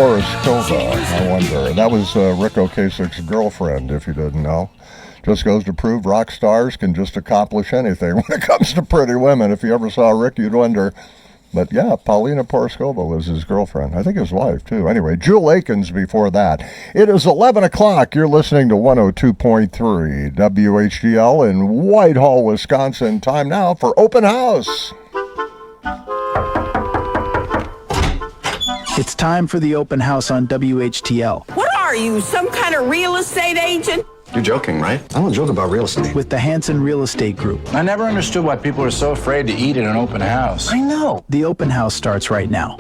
Poroskova, I wonder. That was Rick Ocasek's girlfriend, if you didn't know. Just goes to prove rock stars can just accomplish anything when it comes to pretty women. If you ever saw Rick, you'd wonder. But yeah, Paulina Poroskova was his girlfriend. I think his wife, too. Anyway, Jewel Akins before that. It is 11 o'clock. You're listening to 102.3 WHTL in Whitehall, Wisconsin. Time now for Open House. It's time for the open house on WHTL. What are you, some kind of real estate agent? You're joking, right? I don't joke about real estate. With the Hanson Real Estate Group. I never understood why people are so afraid to eat at an open house. I know. The open house starts right now.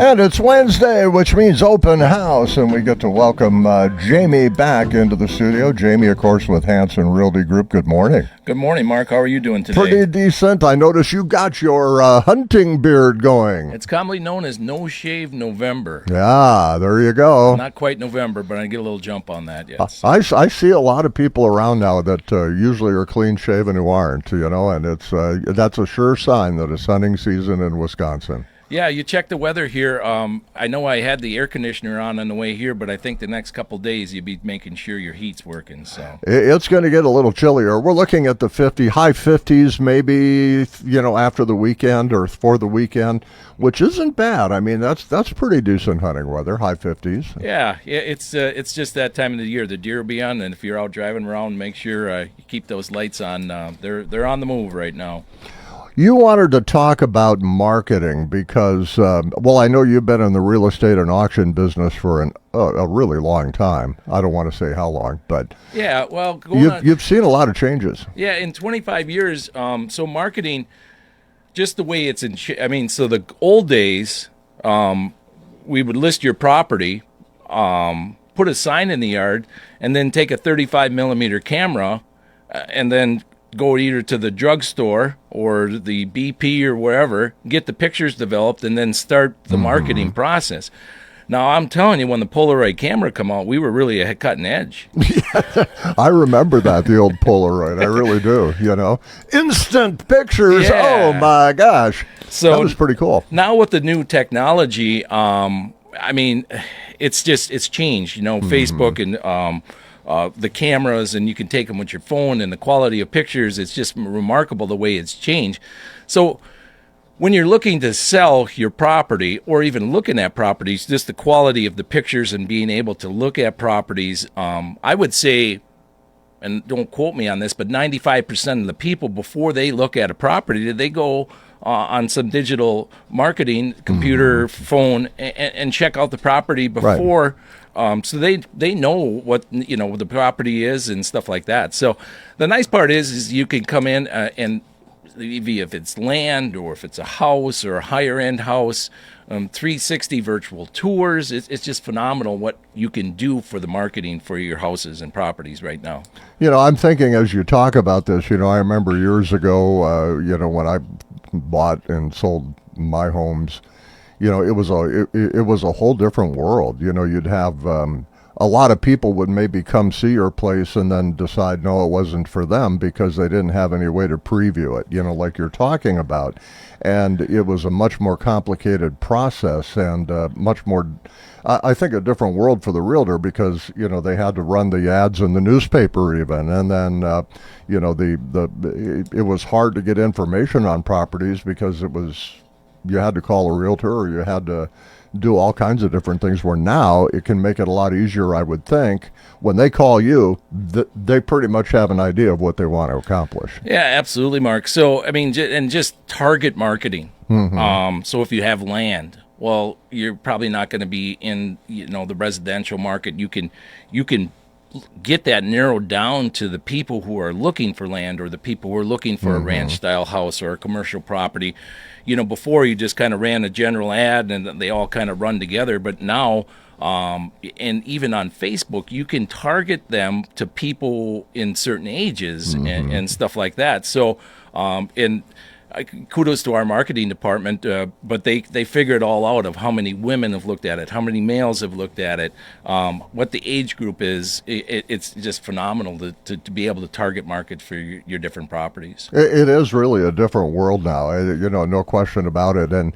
And it's Wednesday, which means open house, and we get to welcome Jamie back into the studio. Jamie, of course, with Hanson Realty Group. Good morning. Good morning, Mark. How are you doing today? Pretty decent. I notice you got your hunting beard going. It's commonly known as No Shave November. Yeah, there you go. Not quite November, but I get a little jump on that, yes. I see a lot of people around now that usually are clean-shaven who aren't, and it's that's a sure sign that it's hunting season in Wisconsin. Yeah, you check the weather here. I know I had the air conditioner on the way here, but I think the next couple days you'll be making sure your heat's working. So it's going to get a little chillier. We're looking at the high 50s maybe, after the weekend or for the weekend, which isn't bad. I mean, that's pretty decent hunting weather, high 50s. Yeah, it's just that time of the year. The deer will be on, and if you're out driving around, make sure you keep those lights on. They're on the move right now. You wanted to talk about marketing because, I know you've been in the real estate and auction business for a really long time. I don't want to say how long, but yeah, well, you've seen a lot of changes. Yeah, in 25 years, so marketing, just the way it's so the old days, we would list your property, put a sign in the yard, and then take a 35 millimeter camera, and then go either to the drugstore or the BP or wherever, get the pictures developed, and then start the marketing process. Now, I'm telling you, when the Polaroid camera come out, we were really a cutting edge. Yeah, I remember that, the old Polaroid. I really do, Instant pictures, yeah. Oh my gosh. So that was pretty cool. Now with the new technology, it's changed, Facebook and the cameras, and you can take them with your phone, and the quality of pictures, it's just remarkable the way it's changed. So when you're looking to sell your property or even looking at properties, just the quality of the pictures and being able to look at properties, I would say, and don't quote me on this, but 95% of the people, before they look at a property, they go on some digital marketing, computer, phone, and check out the property before. Right. So they know what the property is and stuff like that. So the nice part is you can come in and if it's land or if it's a house or a higher end house, 360 virtual tours. It's just phenomenal what you can do for the marketing for your houses and properties right now. I'm thinking as you talk about this, I remember years ago, when I bought and sold my homes, it was a whole different world. You'd have a lot of people would maybe come see your place and then decide no, it wasn't for them because they didn't have any way to preview it. Like you're talking about, and it was a much more complicated process and much more. I think a different world for the realtor because they had to run the ads in the newspaper even, and then it was hard to get information on properties because you had to call a realtor or you had to do all kinds of different things, where now it can make it a lot easier, I would think. When they call you, they pretty much have an idea of what they want to accomplish. Yeah, absolutely, Mark. So, and just target marketing. Mm-hmm. So if you have land, well, you're probably not going to be in, the residential market. You can get that narrowed down to the people who are looking for land or the people who are looking for a ranch-style house or a commercial property. Before you just kind of ran a general ad and they all kind of run together, but now, and even on Facebook, you can target them to people in certain ages and stuff like that. So, kudos to our marketing department, but they figure it all out of how many women have looked at it, how many males have looked at it, what the age group is. It's just phenomenal to be able to target market for your different properties. It is really a different world now, no question about it. And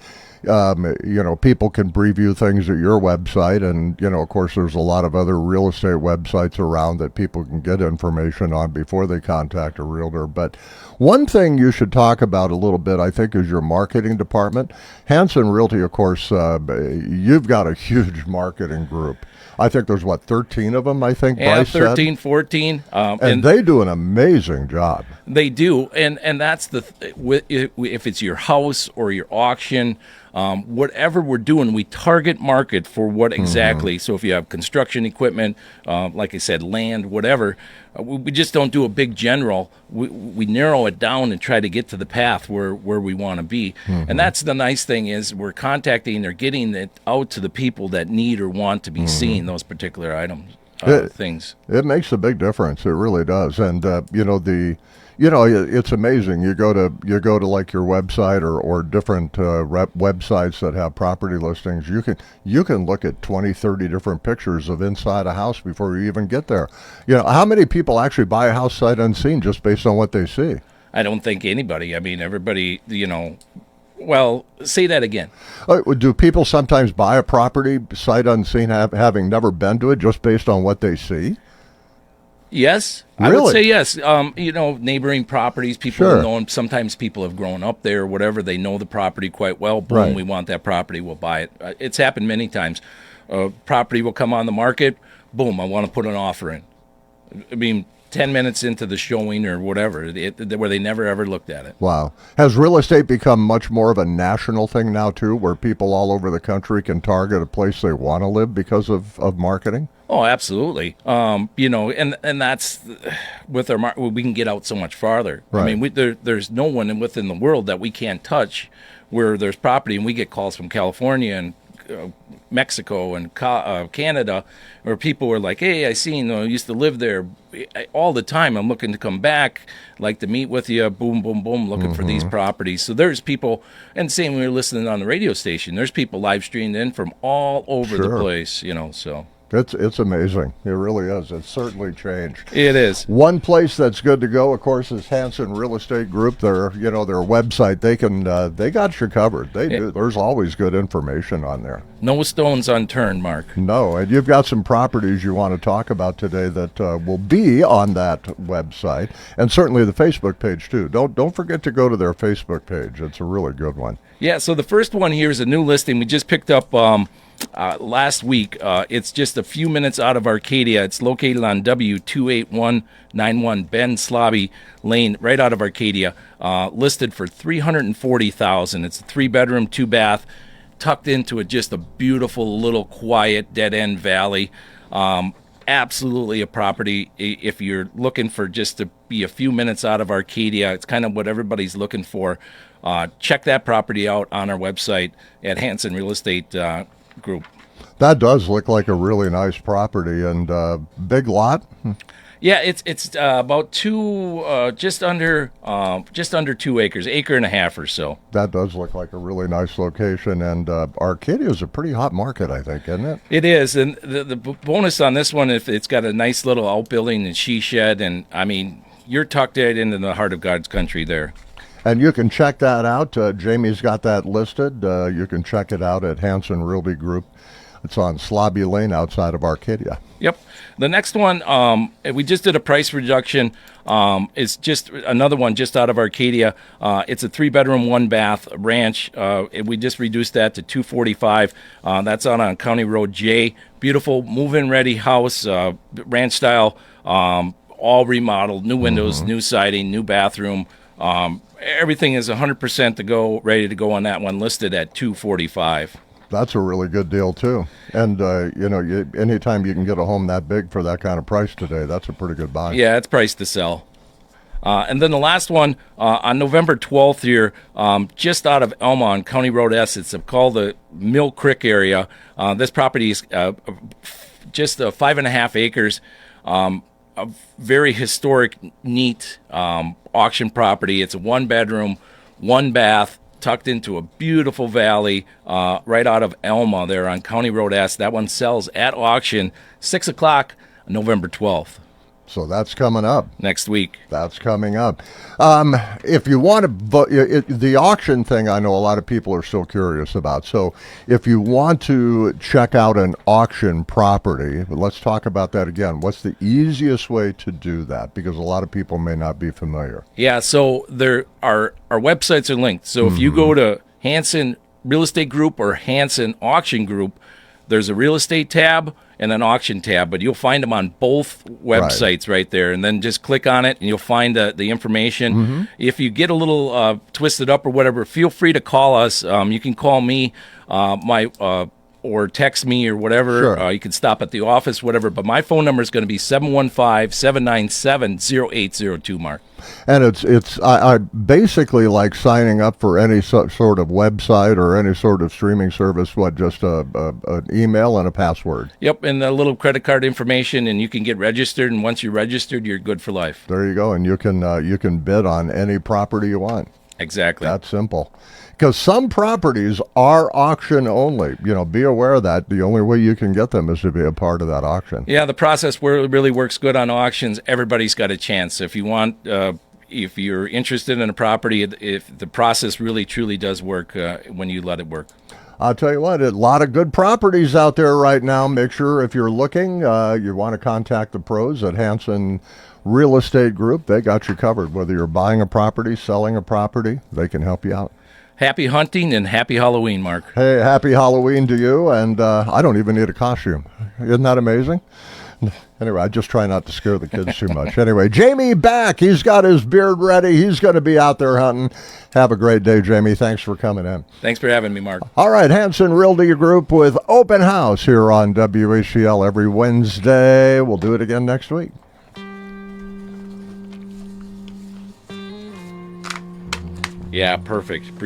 People can preview things at your website, and of course, there's a lot of other real estate websites around that people can get information on before they contact a realtor. But one thing you should talk about a little bit, I think, is your marketing department. Hanson Realty, of course, you've got a huge marketing group. I think there's 13 of them, I think, Yeah, Bryce 13, said. 14. And they do an amazing job. They do, and that's if it's your house or your auction, whatever we're doing, we target market for what exactly. So if you have construction equipment, like I said, land, whatever, we just don't do a big general. We narrow it down and try to get to the path where we want to be. And that's the nice thing is we're contacting or getting it out to the people that need or want to be seeing those particular items, things. It makes a big difference. It really does. And it's amazing. You go to like your website or different websites that have property listings. You can look at 20, 30 different pictures of inside a house before you even get there. How many people actually buy a house sight unseen just based on what they see? I don't think anybody. I mean, everybody, well, say that again. Do people sometimes buy a property sight unseen, having never been to it, just based on what they see? Yes, Really? I would say yes. Neighboring properties, people Sure. know them. Sometimes people have grown up there or whatever. They know the property quite well. Boom, Right. we want that property. We'll buy it. It's happened many times. Property will come on the market. Boom, I want to put an offer in. I mean, 10 minutes into the showing or whatever, where they never ever looked at it. Wow. Has real estate become much more of a national thing now, too, where people all over the country can target a place they want to live because of marketing? Oh, absolutely. And that's with our we can get out so much farther. Right. I mean, there's no one within the world that we can't touch where there's property, and we get calls from California and Mexico and Canada, where people were like, "Hey, I seen I used to live there all the time. I'm looking to come back, like to meet with you." Boom, boom, boom, looking for these properties. So there's people, and same when we were listening on the radio station. There's people live streamed in from all over the Sure. place. So. It's amazing. It really is. It's certainly changed. It is. One place that's good to go, of course, is Hanson Real Estate Group. Their website. They got you covered. They do. There's always good information on there. No stones unturned, Mark. No, and you've got some properties you want to talk about today that will be on that website, and certainly the Facebook page too. Don't forget to go to their Facebook page. It's a really good one. Yeah, so the first one here is a new listing we just picked up last week. It's just a few minutes out of Arcadia. It's located on W28191 Ben Slobby Lane, right out of Arcadia. Listed for $340,000. It's a 3-bedroom, 2-bath, tucked into just a beautiful little quiet dead-end valley. Absolutely a property. If you're looking for just to be a few minutes out of Arcadia, it's kind of what everybody's looking for. Check that property out on our website at Hanson Real Estate Group. That does look like a really nice property and big lot. Yeah, it's about just under 2 acres, acre and a half or so. That does look like a really nice location, and Arcadia is a pretty hot market, I think, isn't it? It is, and the bonus on this one, if it's got a nice little outbuilding and she shed, and I mean, you're tucked right into the heart of God's country there. And you can check that out. Jamie's got that listed. You can check it out at Hanson Realty Group. It's on Slobby Lane outside of Arcadia. Yep. The next one, we just did a price reduction. It's just another one just out of Arcadia. It's a 3-bedroom, 1-bath ranch. We just reduced that to $245,000. That's out on County Road J. Beautiful, move-in ready house, ranch style, all remodeled, new windows, new siding, new bathroom. Everything is 100% to go, ready to go on that one, listed at $245,000. That's a really good deal too. And anytime you can get a home that big for that kind of price today, that's a pretty good buy. Yeah, it's priced to sell. And then the last one on November 12th here, just out of Elma on County Road S. It's called the Mill Creek area. This property is just 5.5 acres. A very historic, neat auction property. It's a 1-bedroom, 1-bath, tucked into a beautiful valley right out of Elma there on County Road S. That one sells at auction 6 o'clock November 12th. So that's coming up. next week. That's coming up. If you want to vote, the auction thing, I know a lot of people are still curious about. So if you want to check out an auction property, let's talk about that again. What's the easiest way to do that? Because a lot of people may not be familiar. Yeah, so our websites are linked. So if you go to Hanson Real Estate Group or Hanson Auction Group, there's a real estate tab and an auction tab, but you'll find them on both websites right there. And then just click on it and you'll find the information. If you get a little twisted up or whatever, feel free to call us. You can call me, or text me or whatever. Sure. You can stop at the office, whatever. But my phone number is going to be 715-797-0802, Mark. And it's I basically like signing up for any sort of website or any sort of streaming service. What, just an email and a password? Yep, and a little credit card information, and you can get registered. And once you're registered, you're good for life. There you go, and you can bid on any property you want. Exactly. That's simple. Because some properties are auction only. Be aware of that. The only way you can get them is to be a part of that auction. Yeah, the process really works good on auctions. Everybody's got a chance. If you want, if you're interested in a property, if the process really truly does work when you let it work. I'll tell you what, a lot of good properties out there right now. Make sure if you're looking, you want to contact the pros at Hanson Real Estate Group. They got you covered. Whether you're buying a property, selling a property, they can help you out. Happy hunting and happy Halloween, Mark. Hey, happy Halloween to you, and I don't even need a costume. Isn't that amazing? Anyway, I just try not to scare the kids too much. Anyway, Jamie back. He's got his beard ready. He's going to be out there hunting. Have a great day, Jamie. Thanks for coming in. Thanks for having me, Mark. All right, Hanson Realty Group with Open House here on WHTL every Wednesday. We'll do it again next week. Yeah, perfect.